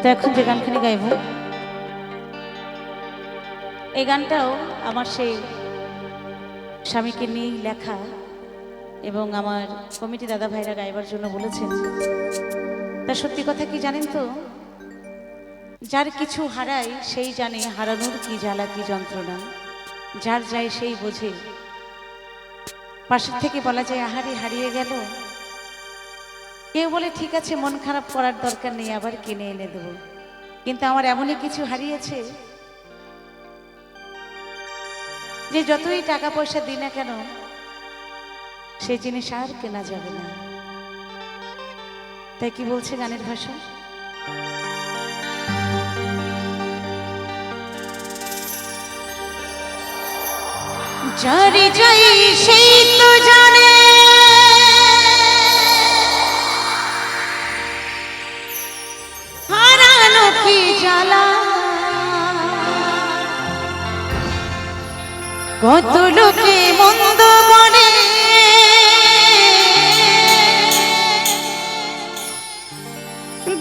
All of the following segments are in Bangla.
তো এখন যে গানখানি গাইব এই গানটাও আমার সেই স্বামীকে নিয়ে লেখা এবং আমার কমিটি দাদা ভাইরা গাইবার জন্য বলেছেন। তা সত্যি কথা কি জানেন তো, যার কিছু হারায় সেই জানে হারানোর কি জ্বালা কি যন্ত্রণা, যার যায় সেই বোঝে। পাশের থেকে বলা যায় আহারে হারিয়ে গেল, কেউ বলে ঠিক আছে মন খারাপ করার দরকার নেই, আবার কিনে এনে দেবো। কিন্তু আমার এমনই কিছু হারিয়েছে যে যতই টাকা পয়সা দিই না কেন সেই জিনিস আর কেনা যাবে না। তাই কি বলছে গানের ভাষা, যারে যাই সেই তো জানে হারানো কি জ্বালা, কত লোকে মন্দ বলে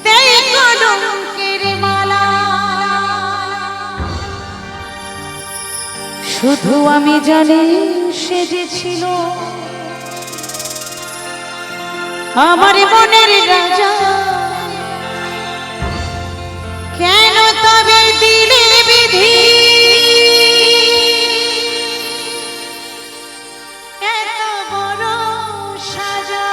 দেয় কলঙ্কের মালা। শুধু আমি জানি সে যে ছিল আমার মনের রাজা, কেন তবে দিলে বিধি এত বড় সাজা।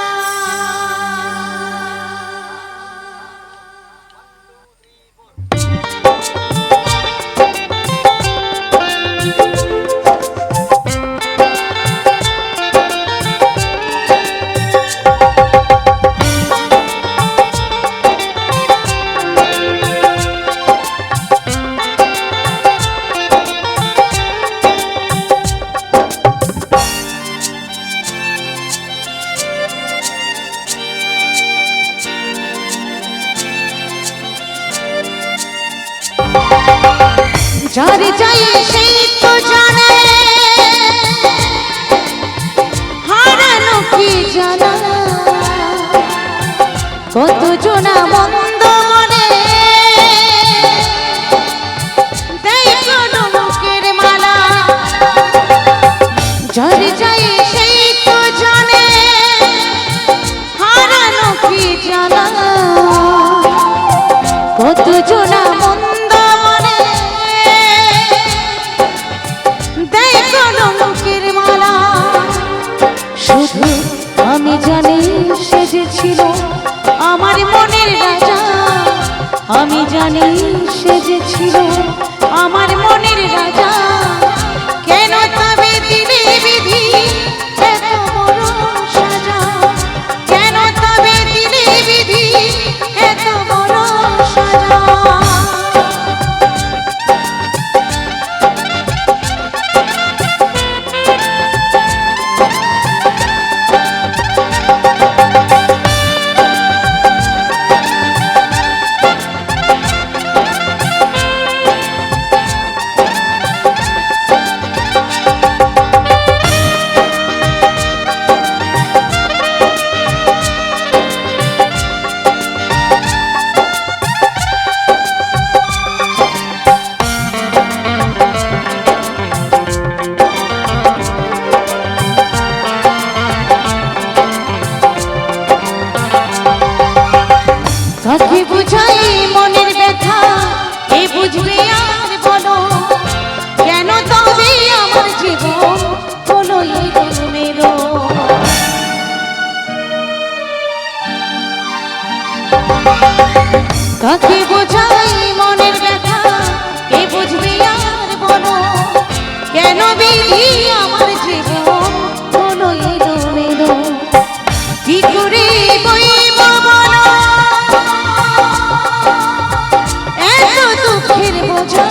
যারে যাই সেই তো জানে হারানো কি জানা, কত জনা মন্দ বলে দেয় কলঙ্কের মালা। যারে যাই সেই তো জানে হারানো কি জানা, কত জনা মন্দ বলে দেয় কলঙ্কের মালা। শুধু আমি জানি সে যে ছিল আমার মনের রাজা, আমি জানি সে যে ছিল আমার মনের রাজা, কেন তবে দিলে বিধি এত বড় সাজা, কেন তবে দিলে বিধি এত বড় সাজা। কাকে বুঝাই মনের ব্যথা কে বুঝবে আর বলো, কেন তবে আমার জীবন হলো এলোমেলো। কাকে বুঝাই মনের ব্যথা কে বুঝবে আর বলো, কেন বিধি আমার জীবন হলো এলোমেলো। কি করে বইব বলো এত দুঃখের বোঝা,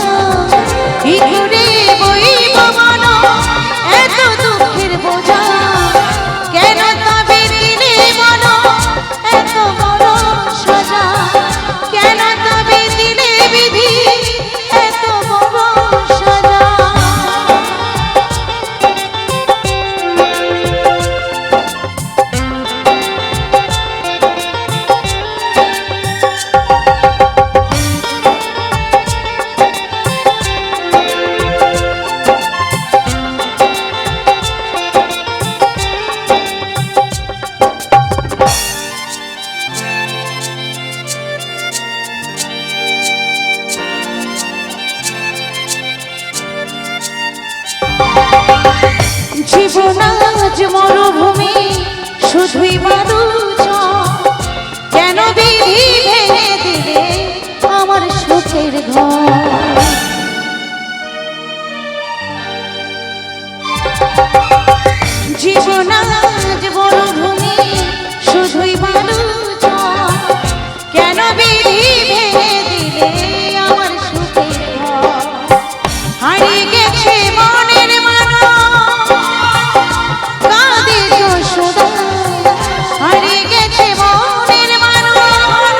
কি করে বইব বলো এত দুঃখের বোঝা, কেন তবে দিলে বলো এত বড় সাজা, কেন তবে দিলে বিধি এত বড় সাজা। জীবন আজ মরুভূমি শুধুই বালু কেন বিধি ভেঙে দিলে আমার সুখের ঘর জীবন আজ মরুভূমি শুধুই বালু কেন বিধি ভেঙে দিলে আমার সুখের ঘর হারিয়ে গেছে মনের মানুষ কাঁদে যশোদা হারিয়ে গেছে মনের মানুষ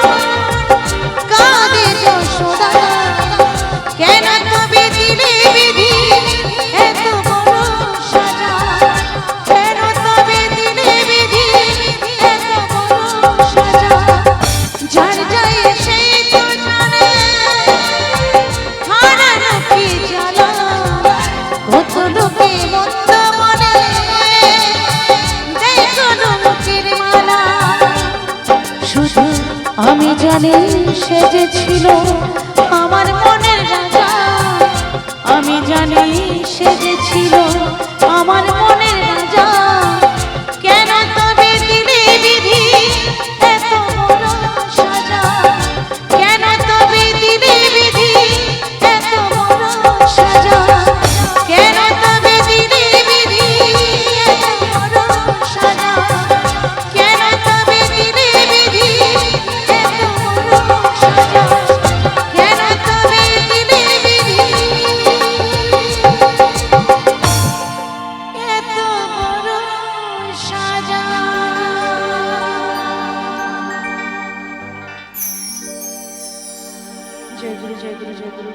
কাঁদে যশোদা কেন তবে দিলে বিধি এত বড় সাজা কেন তবে দিলে বিধি এত বড় সাজা যার যায় সেই তো জানে হারানো কি জ্বালা কত লোকে মন্দ মনে দেখো লোকের মালা শুধু আমি জানি সে যে ছিল আমার মনের রাজা আমি জানি সে যে ছিল আমার মনের রাজা কেন তবে দিলে বিধি এত বড় সাজা কেন তবে দিলে বিধি এত বড় সাজা কেন তবে দিলে বিধি এত বড় সাজা কেন তবে দিলে বিধি এত বড় সাজা কেন তবে দিলে বিধি এত বড় সাজা জয় গুরু জয় গুরু জয় গুরু